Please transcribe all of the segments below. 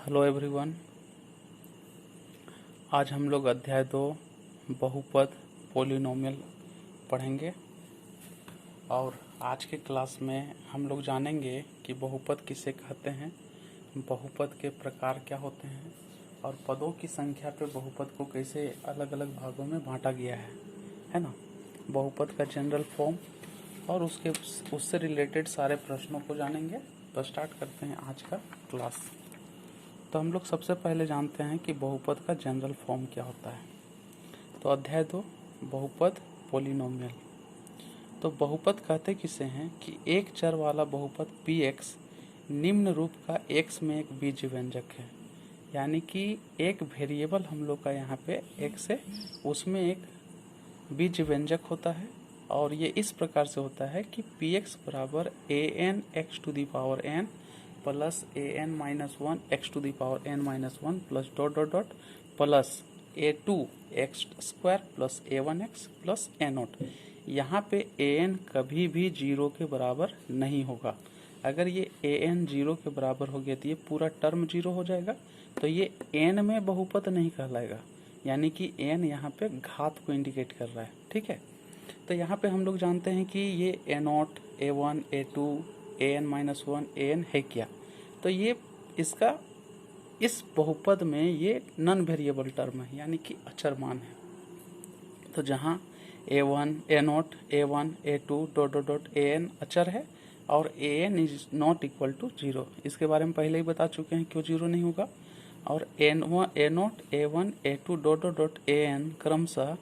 Hello everyone. आज हम लोग अध्याय 2 बहुपद पोलिनोमियल पढ़ेंगे और आज के क्लास में हम लोग जानेंगे कि बहुपद किसे कहते हैं, बहुपद के प्रकार क्या होते हैं और पदों की संख्या पे बहुपद को कैसे अलग अलग भागों में बांटा गया है ना। बहुपद का जनरल फॉर्म और उससे रिलेटेड सारे प्रश्नों को जानेंगे। तो स्टार्ट करते हैं आज का क्लास। तो हम लोग सबसे पहले जानते हैं कि बहुपद का जनरल फॉर्म क्या होता है। तो अध्याय 2 बहुपद पोलिनोमियल। तो बहुपद कहते किसे हैं कि एक चर वाला बहुपद px निम्न रूप का x में एक बीज व्यंजक है, यानी कि एक वेरिएबल हम लोग का यहाँ पे x है, उसमें एक बीज व्यंजक होता है और ये इस प्रकार से होता है कि px बराबर an x to the power n plus an minus 1 x to the power n minus 1 plus dot dot dot plus a2 x square plus a1x plus a0। यहाँ पे an कभी भी 0 के बराबर नहीं होगा। अगर ये an 0 के बराबर हो गया तो ये पूरा टर्म 0 हो जाएगा, तो ये n में बहुपद नहीं कहलाएगा, यानी कि n यहाँ पे घात को इंडिकेट कर रहा है। ठीक है, तो यहाँ पे हम लोग जानते हैं कि ये a0 a1 a2 an minus 1 an है क्या। तो ये इसका इस बहुपद में ये नॉन वेरिएबल टर्म है, यानी कि अचर मान है। तो जहाँ a1 a0 a1 a2 dot dot dot an अचर है और an is not equal to 0। इसके बारे में पहले ही बता चुके हैं क्यों 0 नहीं होगा। और a0 a1 a2 dot dot dot an क्रमशः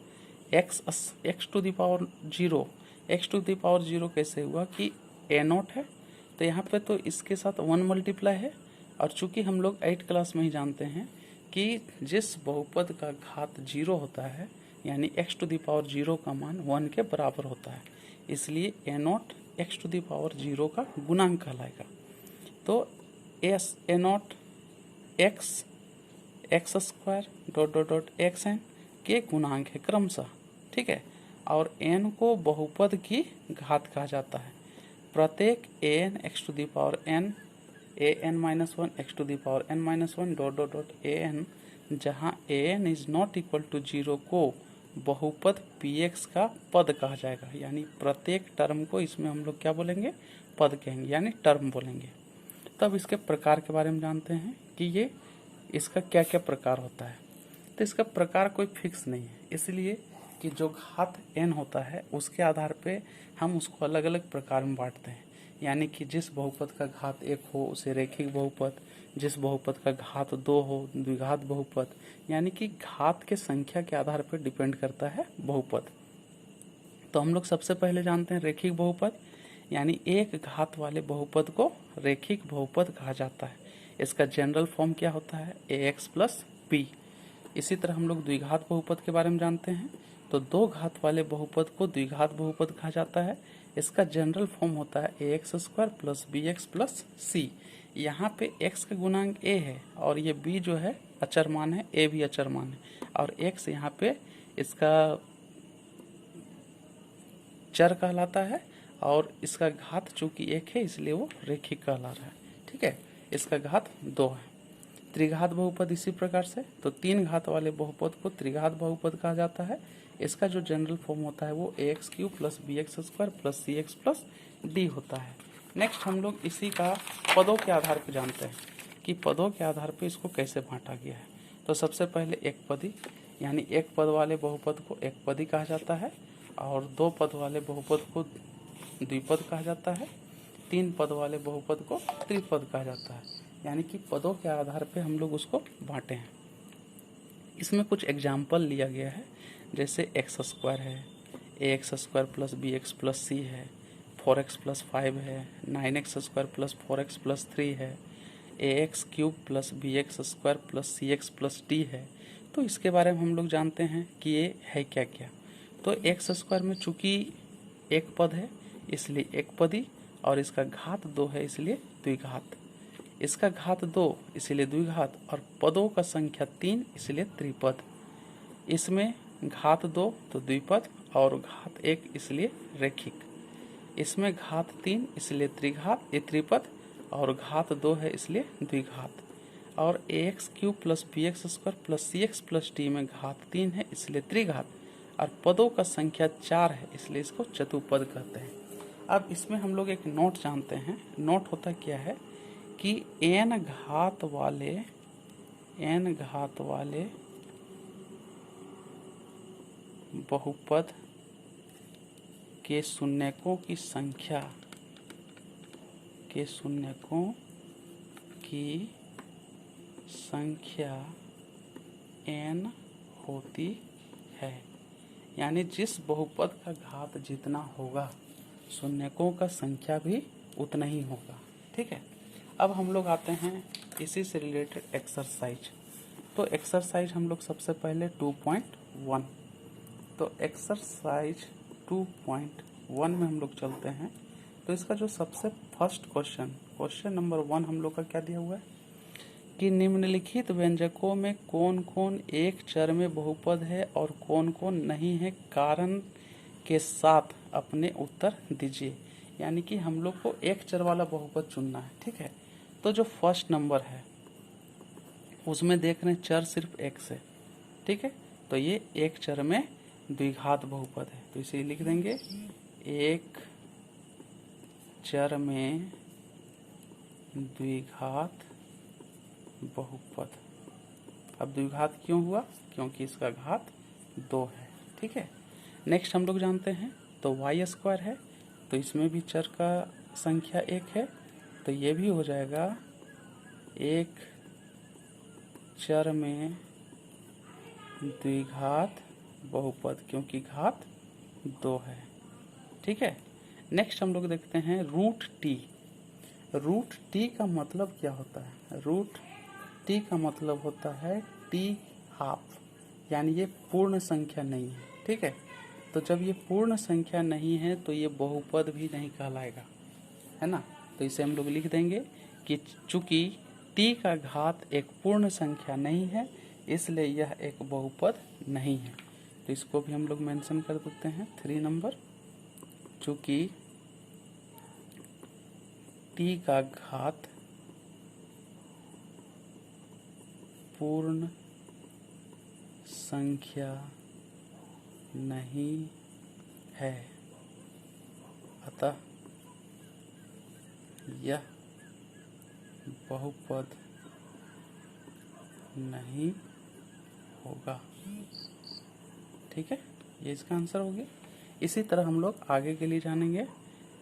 x to the power 0 x to the power 0 कैसे हुआ कि a0 है, तो यहाँ पे तो इसके साथ 1 मल्टीप्लाई है। और चूंकि हम लोग 8 क्लास में ही जानते हैं कि जिस बहुपद का घात 0 होता है, यानी x टू दी पावर 0 का मान 1 के बराबर होता है, इसलिए a0 x to the power 0 का गुणांक कहलाएगा। तो a0 x square dot dot dot xn के गुणांक है क्रमशः। ठीक है, और n को बहुपद की घात कहा जाता है। प्रत्येक an x to the power n an minus 1 x to the power n minus 1 dot dot dot an, जहाँ an is not equal to 0 को बहुपद px का पद कहा जाएगा, यानी प्रत्येक टर्म को इसमें हम लोग क्या बोलेंगे, पद कहेंगे, यानी टर्म बोलेंगे। तब इसके प्रकार के बारे में जानते हैं कि ये इसका क्या क्या प्रकार होता है। तो इसका प्रकार कोई फिक्स नहीं है, इसलिए कि जो घात n होता है उसके आधार पे हम उसको अलग अलग प्रकार में बांटते हैं। यानी कि जिस बहुपद का घात 1 हो उसे रेखिक बहुपद, जिस बहुपद का घात 2 हो द्विघात बहुपद, यानी कि घात के संख्या के आधार पर डिपेंड करता है बहुपद। तो हम लोग सबसे पहले जानते हैं रेखिक बहुपद, यानी एक घात वाले बहुपद को रेखिक बहुपद कहा जाता है। इसका जनरल फॉर्म क्या होता है, ax प्लस b। इसी तरह हम लोग द्विघात बहुपद के बारे में जानते हैं, तो दो घात वाले बहुपद को द्विघात बहुपद कहा जाता है। इसका जनरल फॉर्म होता है ax square plus bx plus c। यहाँ पे x का गुणांक a है और ये b जो है अचर मान है, a भी अचर मान है, और x यहाँ पे इसका चर कहलाता है और इसका घात चूंकि 1 है इसलिए वो रेखिक कहला रहा है। ठीक है, इसका घात 2 है। त्रिघात बहुपद इसी प्रकार से, तो 3 घात वाले बहुपद को त्रिघात बहुपद कहा जाता है। इसका जो जनरल फॉर्म होता है वो ax cube plus bx square plus cx plus d होता है। नेक्स्ट हम लोग इसी का पदों के आधार पर जानते हैं कि पदों के आधार पर इसको कैसे बांटा गया है। तो सबसे पहले एक पदी, यानी एक पद वाले बहुपद को एक पदी कहा जाता है और 2 पद वाले बहुपद को द्विपद कहा जाता है, 3 पद वाले बहुपद को त्रिपद कहा जाता है। यानी कि पदों के आधार पे हम लोग उसको बांटे हैं। इसमें कुछ एग्जाम्पल लिया गया है, जैसे एक्स स्क्वायर है, ax square plus bx plus c है, 4x प्लस 5 है, 9x square plus 4x plus 3 है, ax cube plus bx square plus cx plus d है। तो इसके बारे में हम लोग जानते हैं कि ये है क्या क्या। तो एक्स स्क्वायर में चूंकि एक पद है इसलिए एक पदी, और इसका घात 2 है इसलिए द्विघात, इसका घात 2 इसलिए द्विघात, और पदों का संख्या 3 इसलिए त्रिपद। इसमें घात 2 तो द्विपद और घात 1 इसलिए रेखिक। इसमें घात 3 इसलिए त्रिघात त्रिपद और घात 2 है इसलिए द्विघात। और ax³ plus bx² plus cx plus d में घात 3 है इसलिए त्रिघात, और पदों का संख्या 4 है इसलिए इसको चतुपद कहते हैं। अब इसमें हम लोग एक नोट जानते हैं। नोट होता क्या है कि n घात वाले बहुपद के शून्यकों की संख्या n होती है, यानी जिस बहुपद का घात जितना होगा शून्यकों का संख्या भी उतना ही होगा। ठीक है, अब हम लोग आते हैं इसी से रिलेटेड एक्सरसाइज। तो एक्सरसाइज हम लोग सबसे पहले 2.1, तो एक्सरसाइज 2.1 में हम लोग चलते हैं। तो इसका जो सबसे फर्स्ट क्वेश्चन नंबर 1 हम लोग का क्या दिया हुआ है कि निम्नलिखित व्यंजकों में कौन कौन एक चर में बहुपद है और कौन कौन नहीं है, कारण के साथ अपने उत्तर दीजिए। यानी कि हम लोग को एक चर वाला बहुपद चुनना है। ठीक है, तो जो फर्स्ट नंबर है उसमें देख रहे हैं चर सिर्फ x है। ठीक है, तो ये एक चर में द्विघात बहुपद है, तो इसे लिख देंगे एक चर में द्विघात बहुपद। अब द्विघात क्यों हुआ? क्योंकि इसका घात 2 है। ठीक है, नेक्स्ट हम लोग जानते हैं तो y² है, तो इसमें भी चर का संख्या 1 है, तो ये भी हो जाएगा एक चर में द्विघात बहुपद क्योंकि घात 2 है। ठीक है, नेक्स्ट हम लोग देखते हैं रूट टी का मतलब क्या होता है? रूट टी का मतलब होता है टी हाफ, यानी ये पूर्ण संख्या नहीं है। ठीक है, तो जब ये पूर्ण संख्या नहीं है तो ये बहुपद भी नहीं कहलाएगा, है ना। तो इसे हम लोग लिख देंगे कि चूंकि टी का घात एक पूर्ण संख्या नहीं है इसलिए यह एक बहुपद नहीं है। तो इसको भी हम लोग मेंशन कर देते हैं 3 नंबर, चूंकि टी का घात पूर्ण संख्या नहीं है अतः यह बहुपद नहीं होगा। ठीक है, ये इसका आंसर हो गया। इसी तरह हम लोग आगे के लिए जानेंगे।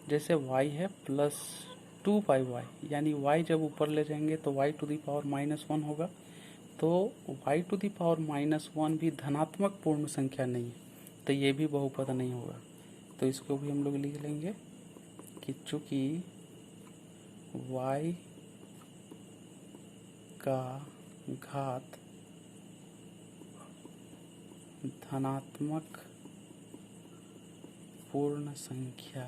जैसे y है प्लस 2πy, यानी y जब ऊपर ले जाएंगे तो y⁻⁻1 होगा, तो y⁻⁻1 भी धनात्मक पूर्ण संख्या नहीं है, तो ये भी बहुपद नहीं होगा। तो इसको भी हम लोग लिख लेंगे कि चूंकि y का घात धनात्मक पूर्ण संख्या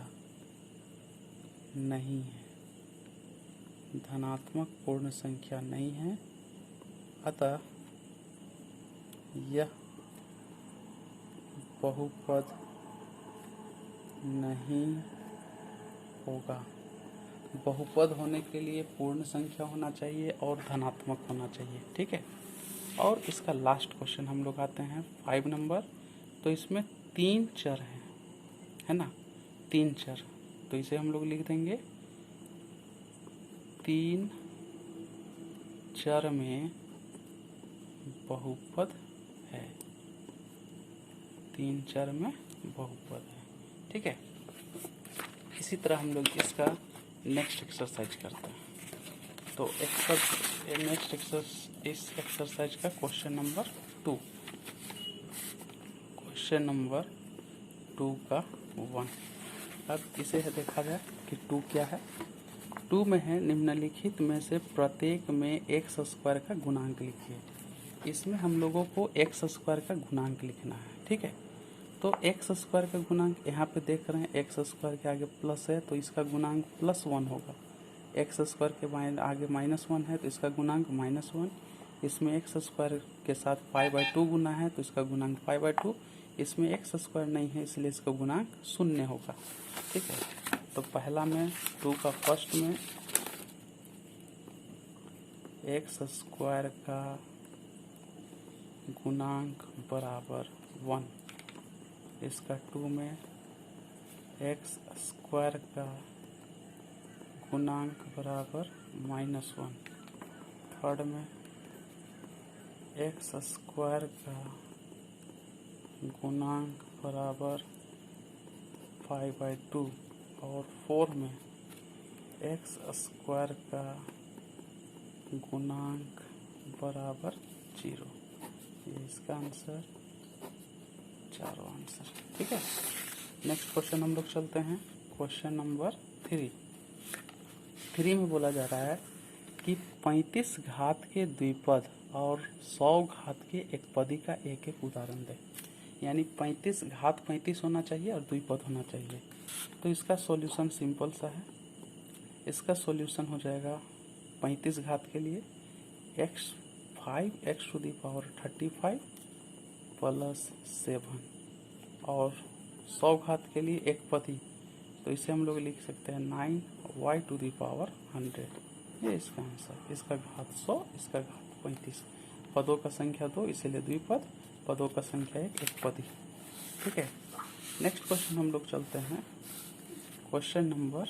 नहीं है, अतः यह बहुपद नहीं होगा। बहुपद होने के लिए पूर्ण संख्या होना चाहिए और धनात्मक होना चाहिए। ठीक है, और इसका लास्ट क्वेश्चन हम लोग आते हैं 5 नंबर। तो इसमें 3 चर हैं, है ना, 3 चर, तो इसे हम लोग लिख देंगे 3 चर में बहुपद है, 3 चर में बहुपद है। ठीक है, इसी तरह हम लोग इसका नेक्स्ट एक्सरसाइज करते हैं। तो नेक्स्ट इस एक्सरसाइज का क्वेश्चन नंबर 2 का 1। अब इसे देखा जाए कि 2 क्या है। 2 में है निम्नलिखित में से प्रत्येक में x² का गुणांक लिखिए। इसमें हम लोगों को x² का गुणांक लिखना है। ठीक है, तो x² का गुणांक यहाँ पे देख रहे हैं, x² के आगे प्लस है तो इसका गुणांक +1 होगा, x² के आगे -1 है तो इसका गुणांक -1, इसमें x² के साथ π/2 गुना है तो इसका गुणांक π/2, इसमें x² नहीं है इसलिए इसका गुणांक 0 होगा। ठीक है, तो पहला में 2 का फर्स्ट में एक्स स्क्वायर का गुणांक बराबर 1। इसका 2 में एक्स स्क्वायर का गुणांक बराबर -1। थर्ड में एक्स स्क्वायर का गुणांक बराबर 5/2 और 4 में एक्स स्क्वायर का गुणांक बराबर 0। ये इसका आंसर, चारों आंसर। ठीक है, नेक्स्ट क्वेश्चन हम लोग चलते हैं। क्वेश्चन नंबर 3 में बोला जा रहा है कि 35 घात के द्विपद और 100 घात के एकपदी का एक एक उदाहरण दे। यानी 35 घात 35 होना चाहिए और द्विपद होना चाहिए। तो इसका सॉल्यूशन सिंपल सा है। इसका सॉल्यूशन हो जाएगा 35 घात के लिए x5x⁵ प्लस 7 और 100 घात के लिए एकपदी, तो इसे हम लोग लिख सकते हैं 9y⁴ ये इसका आंसर। इसका घात 100, इसका घात 35। पदों का संख्या 2 इसीलिए द्विपद, पदों का संख्या 1 एकपदी। ठीक है, नेक्स्ट क्वेश्चन हम लोग चलते हैं क्वेश्चन नंबर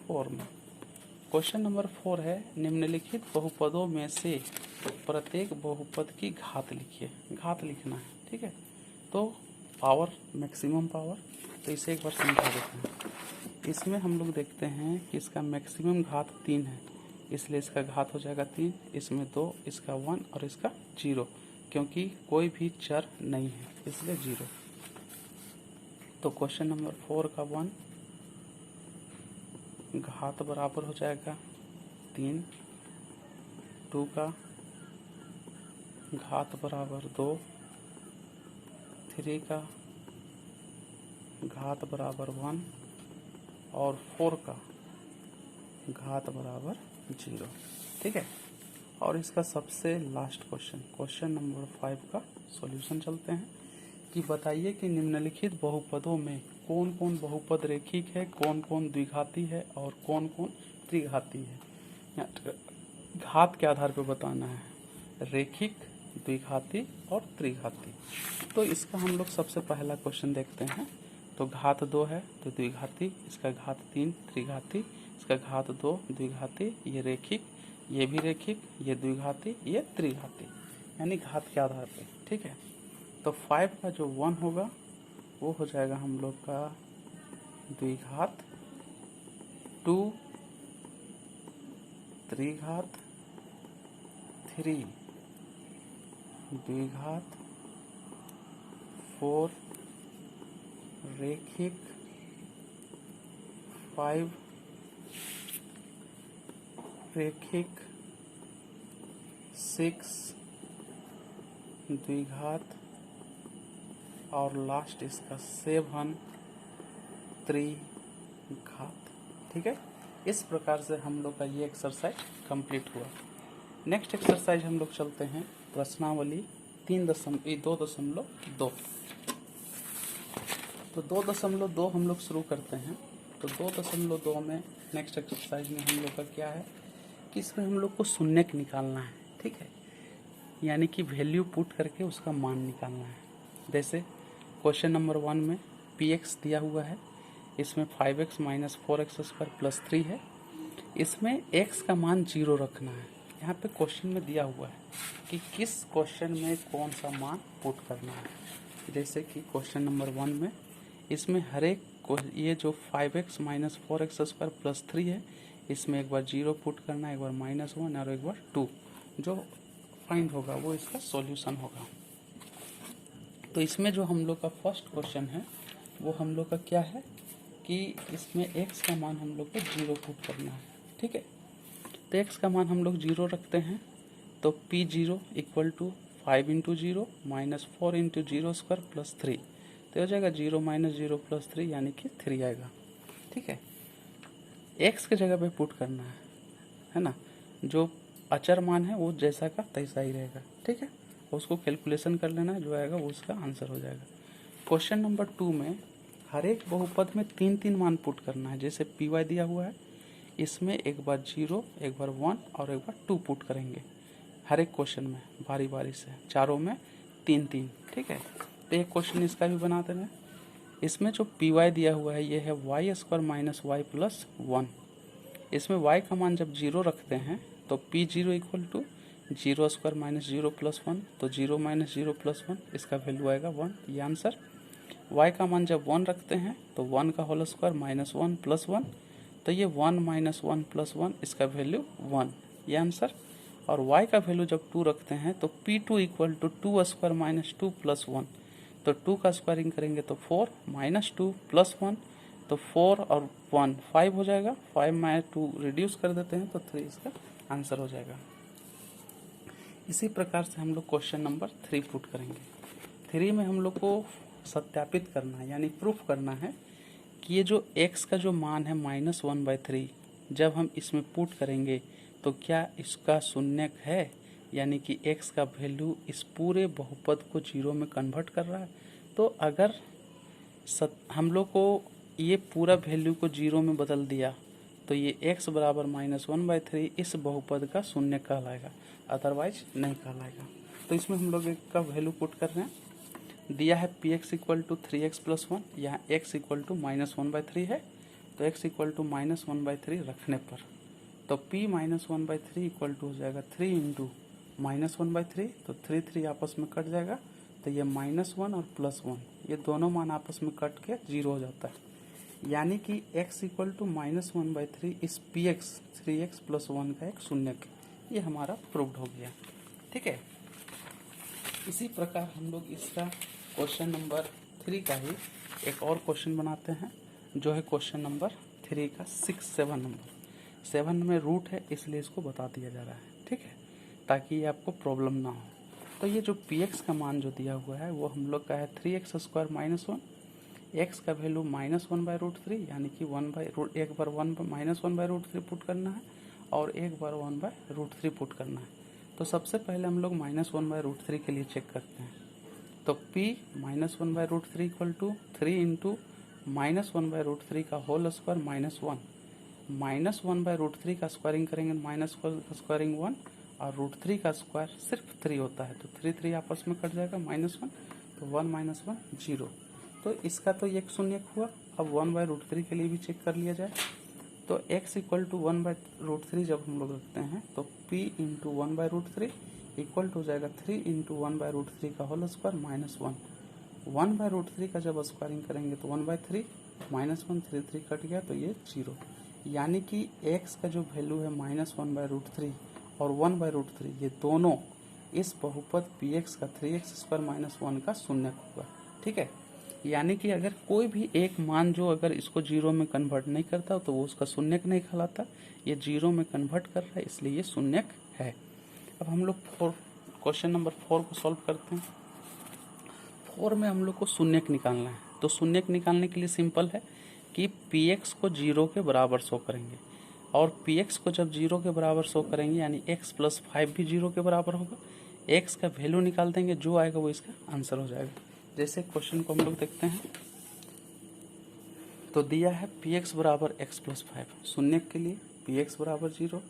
4 में। क्वेश्चन नंबर 4 है, निम्नलिखित बहुपदों में से प्रत्येक बहुपद की घात लिखिए। घात लिखना है। ठीक है, तो पावर, मैक्सिमम पावर, तो इसे एक बार समझा देते हैं। इसमें हम लोग देखते हैं कि इसका मैक्सिमम घात 3 है, इसलिए इसका घात हो जाएगा 3। इसमें 2, इसका 1 और इसका 0, क्योंकि कोई भी चर नहीं है इसलिए 0। तो क्वेश्चन नंबर 4 का 1 घात बराबर हो जाएगा 3, 2 का घात बराबर 2, 3 का घात बराबर 1 और 4 का घात बराबर 0। ठीक है, और इसका सबसे लास्ट क्वेश्चन, क्वेश्चन नंबर 5 का सॉल्यूशन चलते हैं कि बताइए कि निम्नलिखित बहुपदों में कौन कौन बहुपद रेखिक है, कौन कौन द्विघाती है और कौन कौन त्रिघाती है। घात के आधार पर बताना है, रेखिक, द्विघाती और त्रिघाती। तो इसका हम लोग सबसे पहला क्वेश्चन देखते हैं। तो घात 2 है तो द्विघाती, इसका घात 3 त्रिघाती, इसका घात 2 द्विघाती, ये रेखिक, ये भी रेखिक, ये द्विघाती, ये त्रिघाती, यानी घात के आधार पे। ठीक है, तो 5 का जो 1 होगा वो हो जाएगा हम लोग का द्विघात, 2 त्रिघात, 3 द्विघात, 4 रेखिक, 5 रेखिक, 6 द्विघात और लास्ट इसका 7 त्रिघात। ठीक है, इस प्रकार से हम लोग का ये एक्सरसाइज कंप्लीट हुआ। नेक्स्ट एक्सरसाइज हम लोग चलते हैं प्रश्नावली 2.2। तो 2.2 हम लोग शुरू करते हैं। तो 2.2 में नेक्स्ट एक्सरसाइज में हम लोग का क्या है कि इसमें हम लोग को शून्यक निकालना है। ठीक है, यानी कि वैल्यू पुट करके उसका मान निकालना है। जैसे क्वेश्चन नंबर 1 में px दिया हुआ है, इसमें 5x - 4x² + 3 है। इसमें x का मान 0 रखना है। यहाँ पे क्वेश्चन में दिया हुआ है कि किस क्वेश्चन में कौन सा मान पुट करना है। जैसे कि क्वेश्चन नंबर 1 में इसमें हर एक ये जो 5x - 4x² + 3 है, इसमें एक बार 0 पुट करना है, एक बार -1 और एक बार 2। जो फाइंड होगा वो इसका सॉल्यूशन होगा। तो इसमें जो हम लोग का फर्स्ट क्वेश्चन है वो हम लोग का क्या है कि इसमें x का मान हम लोग को 0 पुट करना है। ठीक है, तो x का मान हम लोग 0 रखते हैं। तो P0 = 5 × 0 - 4 × 0² + 3, तो हो जाएगा 0 - 0 + 3 यानी कि 3 आएगा। ठीक है, x के जगह पे पुट करना है ना। जो अचर मान है वो जैसा का तैसा ही रहेगा। ठीक है, उसको कैलकुलेशन कर लेना है, जो आएगा वो उसका आंसर हो जाएगा। क्वेश्चन नंबर 2 में हर एक बहुपद में 3 3 मान पुट करना है। जैसे py दिया हुआ है, इसमें एक बार 0, एक बार 1 और एक बार 2 पुट करेंगे हर एक क्वेश्चन में बारी बारी से, चारों में 3-3। ठीक है, तो एक क्वेश्चन इसका भी बना देंगे। इसमें जो पी वाई दिया हुआ है ये है Y square minus Y plus 1। इसमें y का मान जब 0 रखते हैं तो p0 equal to 0 square minus 0 plus 1, तो 0 माइनस 0 प्लस 1 इसका वैल्यू आएगा 1, ये आंसर। y का मान जब 1 रखते हैं तो 1 का होल स्क्वायर माइनस 1 प्लस 1, तो ये 1 माइनस 1 प्लस 1 इसका वैल्यू 1, ये आंसर। और y का वैल्यू जब 2 रखते हैं तो p2 equal to 2 square minus 2 plus 1, तो 2 का स्क्वायरिंग करेंगे तो 4 माइनस 2 प्लस 1, तो 4 और 1 5 हो जाएगा, 5 में 2 रिड्यूस कर देते हैं तो 3 इसका आंसर हो जाएगा। इसी प्रकार से हम लोग क्वेश्चन नंबर 3 पुट करेंगे। 3 में हम लोग को सत्यापित करना है यानी प्रूफ करना है कि ये जो x का जो मान है -1/3, जब हम इसमें पुट करेंगे तो क्या इसका शून्यक है, यानी कि x का वैल्यू इस पूरे बहुपद को 0 में कन्वर्ट कर रहा है। तो अगर हम लोग को ये पूरा वैल्यू को 0 में बदल दिया तो ये x बराबर -1/3 इस बहुपद का शून्य कहलाएगा, अदरवाइज नहीं कहलाएगा। तो इसमें हम लोग का वैल्यू पुट कर रहे हैं। दिया है px equal to 3x plus 1, यहाँ x इक्वल टू -1/3 है, तो x इक्वल टू -1/3 रखने पर तो p -1/3 इक्वल टू हो जाएगा 3 इंटू -1/3, तो 3 आपस में कट जाएगा, तो ये -1 और +1 ये दोनों मान आपस में कट के 0 हो जाता है, यानी कि x इक्वल टू -1/3 इस px 3x प्लस 1 का एक शून्यक, ये हमारा प्रूव्ड हो गया। ठीक है, इसी प्रकार हम लोग इसका क्वेश्चन नंबर 3 का ही एक और क्वेश्चन बनाते हैं, जो है क्वेश्चन नंबर 3 का 7 नंबर। 7 में रूट है इसलिए इसको बता दिया जा रहा है। ठीक है, ताकि ये आपको प्रॉब्लम ना हो। तो ये जो px का मान जो दिया हुआ है वो हम लोग का है 3x स्क्वायर माइनस 1, x का वैल्यू -1/√3, यानी कि एक बार -1/√3 पुट करना है और एक बार 1/√3 पुट करना है। तो सबसे पहले हम लोग -1/√3 के लिए चेक करते हैं। तो p -1/√3 इक्वल टू 3 इंटू -1/√3 का होल स्क्वायर -1, -1/√3 का स्क्वायरिंग करेंगे माइनस का स्क्वायरिंग 1 और √3 का स्क्वायर सिर्फ 3 होता है, तो 3 आपस में कट जाएगा -1, तो 1 - 1 0। तो इसका तो एक शून्यक हुआ। अब 1/√3 के लिए भी चेक कर लिया जाए। तो x इक्वल टू 1/√3 जब हम लोग रखते हैं तो p इंटू 1/√3 इक्वल टू हो जाएगा 3 इंटू 1/√3 का होल स्क्वायर -1, 1/√3 का जब स्क्वायरिंग करेंगे तो 1/3 -1 3 कट गया, तो ये 0, यानी कि x का जो वैल्यू है -1/√3 और 1/√3 ये दोनों इस बहुपद px का 3x स्क्वायर -1 का शून्यक होगा। ठीक है, यानी कि अगर कोई भी एक मान जो अगर इसको 0 में कन्वर्ट नहीं करता तो वो उसका शून्यक नहीं कहलाता, ये 0 में कन्वर्ट कर रहा है इसलिए ये शून्यक है। अब हम लोग क्वेश्चन नंबर 4 को सॉल्व करते हैं। 4 में हम लोग को शून्यक निकालना है। तो शून्यक निकालने के लिए सिंपल है कि px को 0 के बराबर शो करेंगे, और px को जब 0 के बराबर शो करेंगे यानी x + 5 भी 0 के बराबर होगा, x का वैल्यू निकाल देंगे, जो आएगा वो इसका आंसर हो जाएगा। जैसे क्वेश्चन को हम लोग देखते हैं, तो दिया है px बराबर x + 5, शून्यक के लिए px बराबर 0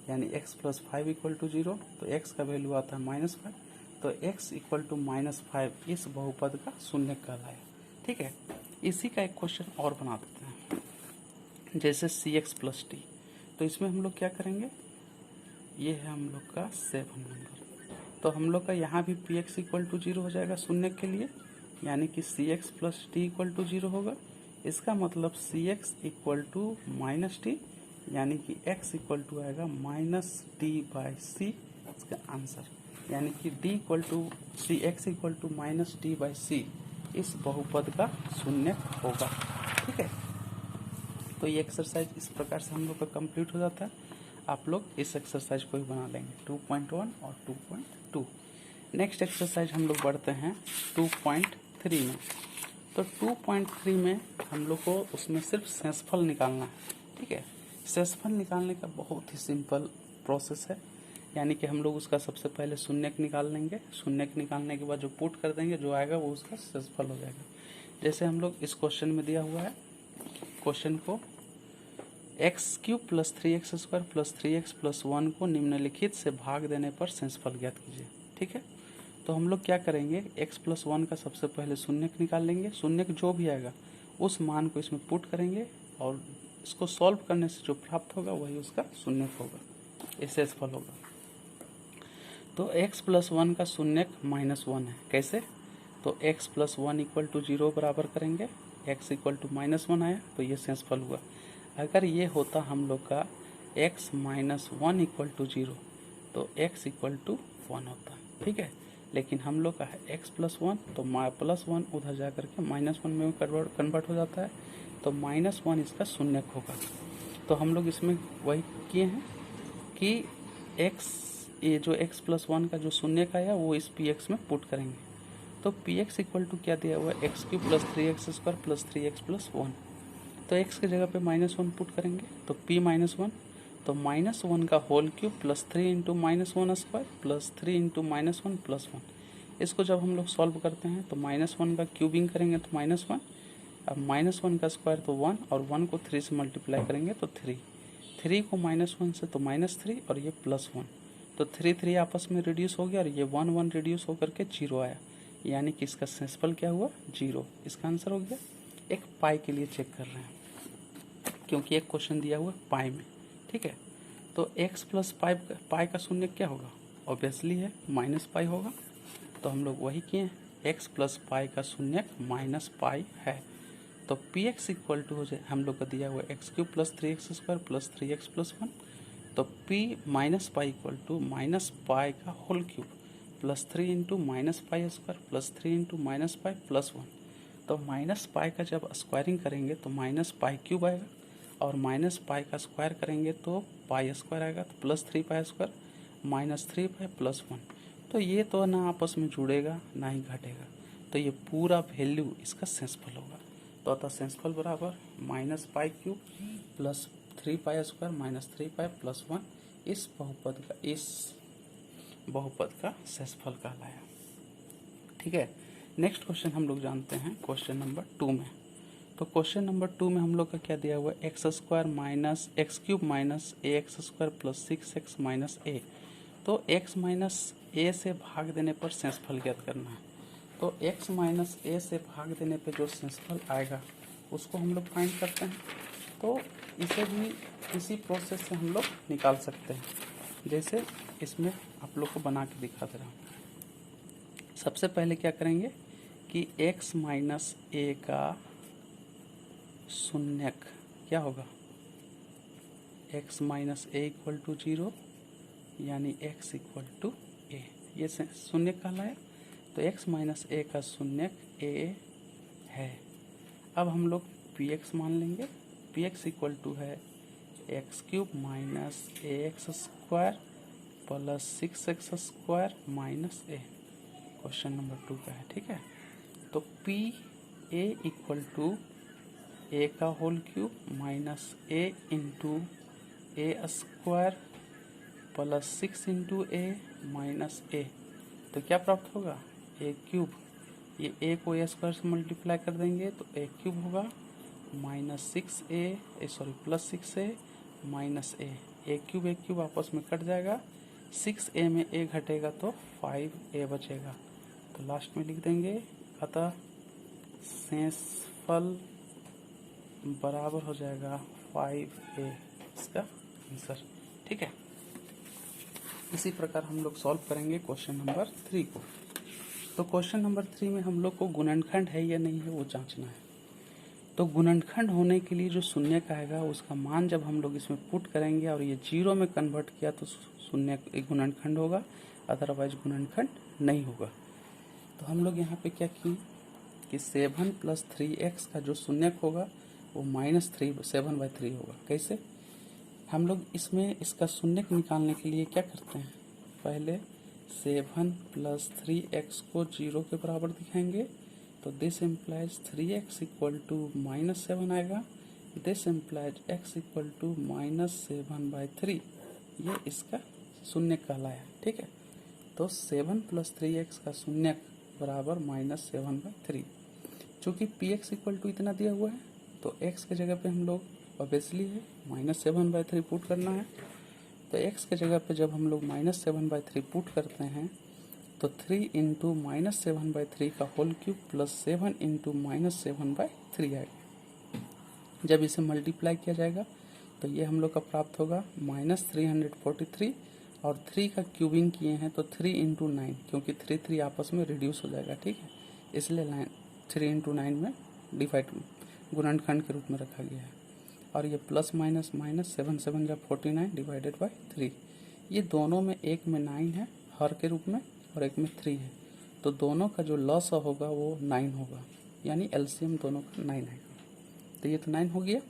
यानी x + 5 इक्वल टू 0, तो x का वैल्यू आता है -5, तो x इक्वल टू -5 इस बहुपद का शून्यक कहलाया। ठीक है, इसी का एक क्वेश्चन और बना देते हैं, जैसे cx + t। तो इसमें हम लोग क्या करेंगे, ये है हम लोग का 7 नंबर। तो हम लोग का यहाँ भी px इक्वल टू 0 हो जाएगा शून्यक के लिए, यानी कि cx + t इक्वल टू 0 होगा। इसका मतलब cx इक्वल टू -t, यानी कि x इक्वल टू आएगा -t/c, इसका आंसर, यानी कि d equal to cx equal to -t/c इस बहुपद का शून्यक होगा। ठीक है, तो ये एक्सरसाइज इस प्रकार से हम लोग का कंप्लीट हो जाता है। आप लोग इस एक्सरसाइज को ही बना लेंगे 2.1 और 2.2। नेक्स्ट एक्सरसाइज हम लोग बढ़ते हैं 2.3 में। तो 2.3 में हम लोग को उसमें सिर्फ शेषफल निकालना है। ठीक है, शेषफल निकालने का बहुत ही सिंपल प्रोसेस है, यानी कि हम लोग उसका सबसे पहले शून्यक निकाल लेंगे, शून्यक निकालने के बाद जो पुट कर देंगे, जो आएगा वो उसका शेषफल हो जाएगा। जैसे हम लोग इस क्वेश्चन में दिया हुआ है, क्वेश्चन को x cube plus 3x square plus 3x plus 1 को निम्नलिखित से भाग देने पर शेषफल ज्ञात कीजिए। ठीक है, तो हम लोग क्या करेंगे, x प्लस 1 का सबसे पहले शून्यक निकाल लेंगे। शून्यक जो भी आएगा उस मान को इसमें पुट करेंगे और इसको सॉल्व करने से जो प्राप्त होगा वही उसका शून्यक होगा, ये शेषफल होगा। तो x प्लस 1 का शून्यक -1 है। कैसे, तो x प्लस 1 इक्वल टू 0 बराबर करेंगे, x इक्वल टू -1 आया तो ये शेषफल हुआ। अगर ये होता हम लोग का x माइनस 1 इक्वल टू 0 तो x इक्वल टू 1 होता। ठीक है, लेकिन हम लोग का है x प्लस 1 तो प्लस 1 उधर जा करके -1 में कन्वर्ट हो जाता है, तो -1 इसका शून्यक होगा। तो हम लोग इसमें वही किए हैं कि x, ये जो x प्लस 1 का जो शून्यक आया वो इस px में पुट करेंगे। तो px इक्वल टू क्या दिया हुआ है, x cube plus 3x square plus 3x plus 1। तो x की जगह पे -1 पुट करेंगे तो p -1, तो -1 का whole cube plus 3 into -1 square plus 3 into -1 plus 1। इसको जब हम लोग सॉल्व करते हैं तो -1 का क्यूबिंग करेंगे तो -1, अब -1 का स्क्वायर तो 1 और 1 को 3 से मल्टीप्लाई करेंगे तो 3 को -1 से तो -3 और ये +1, तो 3 आपस में रिड्यूस हो गया और ये 1 रिड्यूस होकर के 0 आया, यानी कि इसका शेषफल क्या हुआ, 0। इसका आंसर हो गया। एक पाई के लिए चेक कर रहे हैं क्योंकि एक क्वेश्चन दिया हुआ पाई में। ठीक है, तो x प्लस पाई का शून्य क्या होगा, ऑब्वियसली है -पाई होगा। तो हम लोग वही किए, x प्लस पाई का शून्य -पाई है। तो px इक्वल टू हो जाए, हम लोग का दिया हुआ x cube plus 3x square plus 3x plus 1, तो p minus pi equal to -pi का whole cube plus 3 into -pi square plus 3 into -pi plus 1। तो -पाई का जब स्क्वायरिंग करेंगे तो -पाई क्यूब आएगा और -पाई का स्क्वायर करेंगे तो पाई स्क्वायर आएगा, तो प्लस 3 पाई स्क्वायर -3 पाई प्लस 1। तो ये तो ना आपस में जुड़ेगा ना ही घटेगा, तो ये पूरा वैल्यू इसका शेषफल होगा। तो अतः शेषफल बराबर -पाई क्यूब प्लस 3 पाई स्क्वायर -3 पाई प्लस 1 इस बहुपद का शेषफल कहलाया। ठीक है, नेक्स्ट क्वेश्चन हम लोग जानते हैं क्वेश्चन नंबर 2 में। तो क्वेश्चन नंबर 2 में हम लोग का क्या दिया हुआ है, x square minus x cube minus a x square plus 6x minus a. तो x माइनस ए से भाग देने पर शेषफल ज्ञात करना है। तो x माइनस ए से भाग देने पर जो शेषफल आएगा उसको हम लोग फाइंड करते हैं। तो इसे भी इसी प्रोसेस से हम लोग निकाल सकते हैं, जैसे इसमें आप लोग को बना के दिखा दे रहा हूँ। सबसे पहले क्या करेंगे कि x माइनस ए का शून्यक क्या होगा, x minus A equal to 0 यानी x इक्वल टू ए, ये शून्यक कहलाया। तो x माइनस ए का शून्यक a है। अब हम लोग px मान लेंगे, px इक्वल टू है x cube minus a x square plus 6x square minus a, question number 2 का है। ठीक है, तो p a equal to a का whole cube minus a into a square plus 6 into a minus a, तो क्या प्राप्त होगा, ए क्यूब, ये ए को ए स्क्वायर से मल्टीप्लाई कर देंगे तो ए क्यूब होगा minus 6a sorry plus 6a minus a cube आपस में कट जाएगा, 6a में a घटेगा तो 5a बचेगा, तो लास्ट में लिख देंगे। अतः शेषफल बराबर हो जाएगा 5a, इसका आंसर। ठीक है, इसी प्रकार हम लोग सॉल्व करेंगे क्वेश्चन नंबर 3 को। तो क्वेश्चन नंबर 3 में हम लोग को गुणनखंड है या नहीं है वो जांचना है। तो गुणनखंड होने के लिए जो शून्य का आएगा उसका मान जब हम लोग इसमें पुट करेंगे और ये 0 में कन्वर्ट किया तो शून्य गुणनखंड होगा, अदरवाइज गुणनखंड नहीं होगा। तो हम लोग यहाँ पे क्या किए कि 7 प्लस 3x का जो शून्यक होगा वो -7/3 होगा। कैसे, हम लोग इसमें इसका शून्यक निकालने के लिए क्या करते हैं, पहले 7 प्लस 3x को 0 के बराबर दिखाएंगे, तो this implies 3x equal to -7 आएगा, this implies x equal to -7/3, ये इसका शून्यक कहलाया। ठीक है, तो 7 प्लस 3x का शून्यक बराबर -7/3। चूँकि px इक्वल टू इतना दिया हुआ है तो x के जगह पे हम लोग ऑब्वियसली है, -7/3 पुट करना है। तो x के जगह पे जब हम लोग -7/3 पुट करते हैं तो 3 इंटू -7/3 का होल क्यूब प्लस 7 इंटू -7/3 आएगा। जब इसे मल्टीप्लाई किया जाएगा तो ये हम लोग का प्राप्त होगा -343, और 3 का क्यूबिंग किए हैं तो 3 इंटू 9, क्योंकि 3 आपस में रिड्यूस हो जाएगा, ठीक है, इसलिए 3 इंटू 9 में डिवाइड गुणनखंड के रूप में रखा गया है। और ये प्लस माइनस माइनस 7 7 जा 49 डिवाइडेड बाई 3। ये दोनों में एक में 9 है हर के रूप में और एक में 3 है, तो दोनों का जो लॉस होगा वो 9 होगा, यानी एलसीएम दोनों का 9 आएगा। तो ये तो 9 हो गया,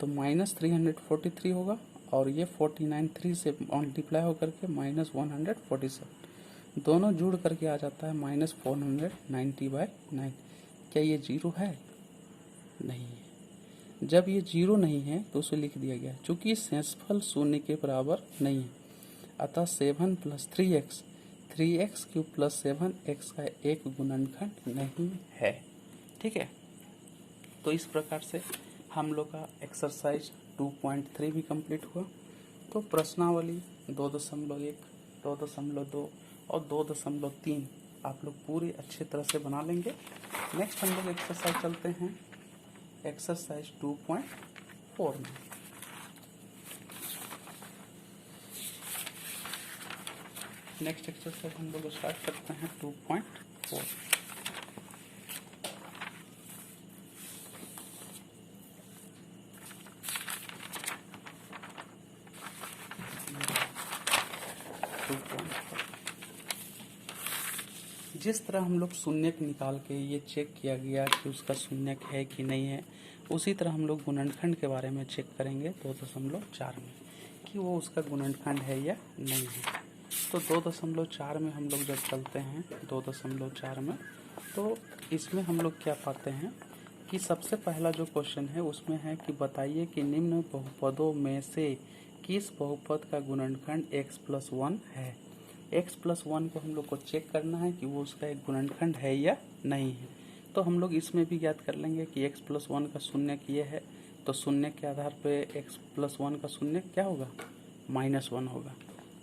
तो -343 होगा, और ये 49 3 से मल्टीप्लाई होकर के -147, दोनों जुड़ करके आ जाता है -490/9। क्या ये जीरो है? नहीं है। जब ये जीरो नहीं है तो उसे लिख दिया गया, चूंकि शेषफल शून्य के बराबर नहीं है, अतः 7 + 3x 3x cube plus 7x का एक गुणनखंड नहीं है, ठीक है। तो इस प्रकार से हम लोग का एक्सरसाइज 2.3 भी कंप्लीट हुआ। तो प्रश्नावली 2.1, 2.2 और 2.3 आप लोग पूरी अच्छी तरह से बना लेंगे। नेक्स्ट हम लोग एक्सरसाइज चलते हैं एक्सरसाइज 2.4 में। नेक्स्ट एक्सरसाइज हम लोग स्टार्ट करते हैं 2.4। जिस तरह हम लोग शून्यक निकाल के ये चेक किया गया कि उसका शून्यक है कि नहीं है, उसी तरह हम लोग गुणनखंड के बारे में चेक करेंगे 2.4 में कि वो उसका गुणनखंड है या नहीं है। तो 2.4 में हम लोग जब चलते हैं 2.4 में, तो इसमें हम लोग क्या पाते हैं कि सबसे पहला जो क्वेश्चन है उसमें है कि बताइए कि निम्न बहुपदों में से किस बहुपद का गुणनखंड x+1 है। x+1 को हम लोग को चेक करना है कि वो उसका एक गुणनखंड है या नहीं है। तो हम लोग इसमें भी ज्ञात कर लेंगे कि x+1 का शून्यक ये है, तो शून्य के आधार पे x+1 का शून्यक क्या होगा? -1 होगा।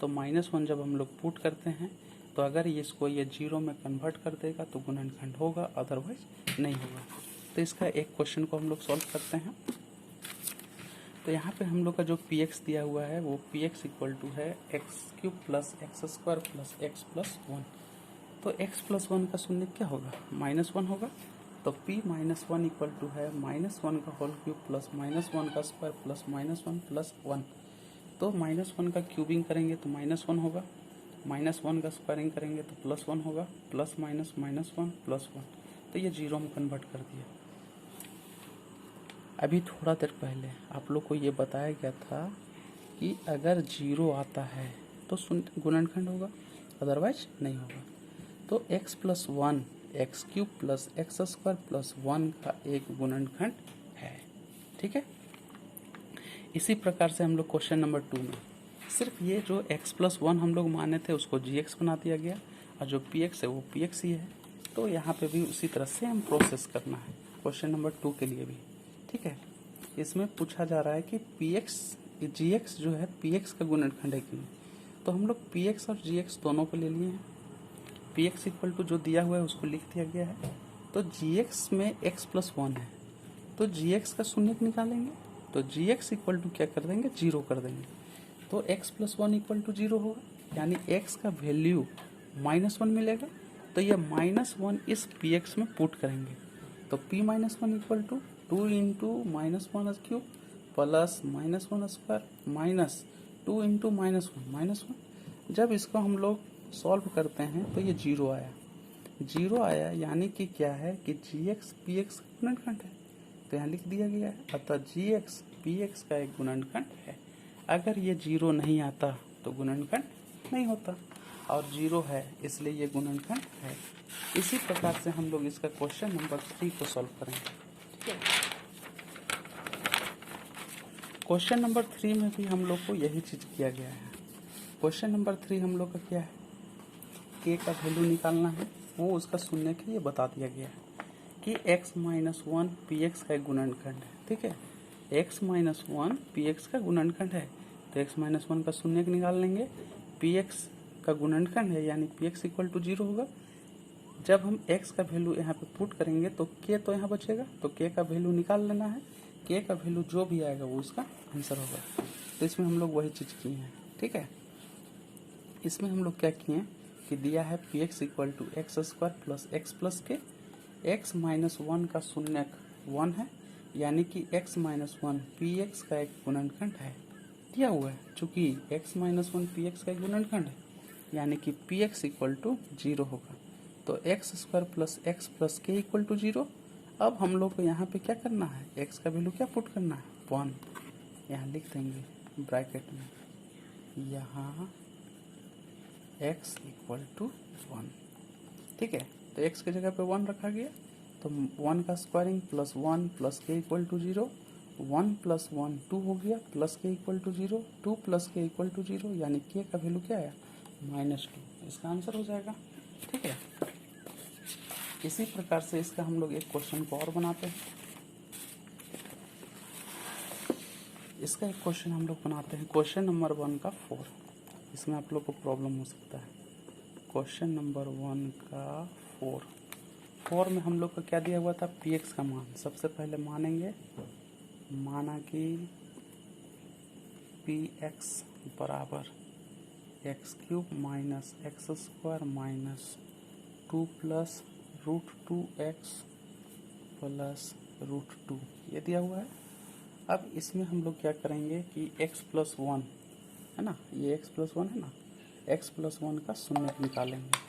तो -1 जब हम लोग पुट करते हैं तो अगर इसको ये 0 में कन्वर्ट कर देगा तो गुणनखंड होगा, अदरवाइज नहीं होगा। तो इसका एक क्वेश्चन को हम लोग सॉल्व करते हैं। तो यहाँ पे हम लोग का जो px दिया हुआ है वो px इक्वल टू है x³ plus x² plus x+1। तो x+1 का शून्य क्या होगा? -1 होगा। तो p-1 इक्वल टू है -1 का होल क्यूब प्लस -1 का स्क्वायर प्लस -1 प्लस 1। तो -1 का क्यूबिंग करेंगे तो -1 होगा, -1 का स्क्वायरिंग करेंगे तो +1 होगा, प्लस माइनस -1 प्लस 1। तो ये 0 में कन्वर्ट कर दिया। अभी थोड़ा देर पहले आप लोग को ये बताया गया था कि अगर 0 आता है तो गुणनखंड होगा, अदरवाइज नहीं होगा। तो x+1 x³ plus x² plus 1 का एक गुणनखंड है, ठीक है। इसी प्रकार से हम लोग क्वेश्चन नंबर 2 में सिर्फ ये जो x+1 हम लोग माने थे उसको gx बना दिया गया, और जो px है वो px ही है। तो यहाँ पे भी उसी तरह से हम प्रोसेस करना है क्वेश्चन नंबर 2 के लिए भी, ठीक है। इसमें पूछा जा रहा है कि gx जो है px का गुणनखंड है कि नहीं। तो हम लोग px और gx दोनों को ले लिए हैं। px इक्वल टू जो दिया हुआ है उसको लिख दिया गया है। तो gx में x+1 है, तो gx का शून्यक निकालेंगे, तो gx इक्वल टू क्या कर देंगे? 0 कर देंगे। तो x+1 इक्वल टू 0 होगा, यानी x का वैल्यू -1 मिलेगा। तो ये -1 इस px में पुट करेंगे, तो p-1 equal to 2 into -1³ plus -1² minus 2 into -1। जब इसको हम लोग सॉल्व करते हैं तो ये 0 आया, 0 आया, यानी कि क्या है कि gx px का गुणनखंड है। तो यहाँ लिख दिया गया है, अतः gx px का एक गुणनखंड है। अगर ये 0 नहीं आता तो गुणनखंड नहीं होता, और 0 है इसलिए ये गुणनखंड है। इसी प्रकार से हम लोग इसका क्वेश्चन नंबर 3 को सॉल्व करेंगे, ठीक है। क्वेश्चन नंबर 3 में भी हम लोग को यही चीज़ किया गया है। क्वेश्चन नंबर 3 हम लोग का क्या है? k का वैल्यू निकालना है, वो उसका शून्य है, ये बता दिया गया है कि x-1 px का एक गुणनखंड है, ठीक है। x minus one P X का गुणनखंड है, तो x माइनस वन का शून्य निकाल लेंगे, पी एक्स का गुणनखंड है यानी पी एक्स इक्वल टू 0 होगा। जब हम x का वैल्यू यहाँ पे पुट करेंगे तो k तो यहाँ बचेगा, तो k का वैल्यू निकाल लेना है, k का वैल्यू जो भी आएगा वो उसका आंसर होगा। तो इसमें हम लोग वही चीज़ किए हैं, ठीक है। इसमें हम लोग क्या किए कि दिया है P X equal to X square plus X plus K, X minus one का शून्यक 1 है यानी कि x minus one P X का एक गुणनखंड है, दिया हुआ है। चूंकि x minus one P X का एक गुणनखंड है यानी कि पी एक्स इक्वल टू 0 होगा। तो एक्स स्क्वायर प्लस के इक्वल टू 0। अब हम लोग को यहाँ पे क्या करना है, x का वैल्यू क्या पुट करना है 1, यहाँ लिख देंगे ब्रैकेट में, यहाँ x इक्वल टू 1, ठीक है। तो x की जगह पे 1 रखा गया, तो 1 का स्क्वायरिंग प्लस 1 प्लस के इक्वल टू 0, 1 प्लस 1 2 हो गया, प्लस के इक्वल टू 0, 2 प्लस के इक्वल टू 0 यानी के का वैल्यू क्या है -2, इसका आंसर हो जाएगा, ठीक है। इसी प्रकार से इसका हम लोग एक क्वेश्चन को और बनाते हैं। इसका एक क्वेश्चन हम लोग बनाते हैं, क्वेश्चन नंबर 1 का 4। इसमें आप लोग को प्रॉब्लम हो सकता है। क्वेश्चन नंबर 1 का 4 में हम लोग को क्या दिया हुआ था, पी एक्स का मान। सबसे पहले मानेंगे, माना कि पी एक्स बराबर x cube minus x square minus 2 plus √2x plus √2, ये दिया हुआ है। अब इसमें हम लोग क्या करेंगे कि x प्लस 1 है ना, ये x प्लस 1 है ना, x प्लस 1 का शून्य निकालेंगे।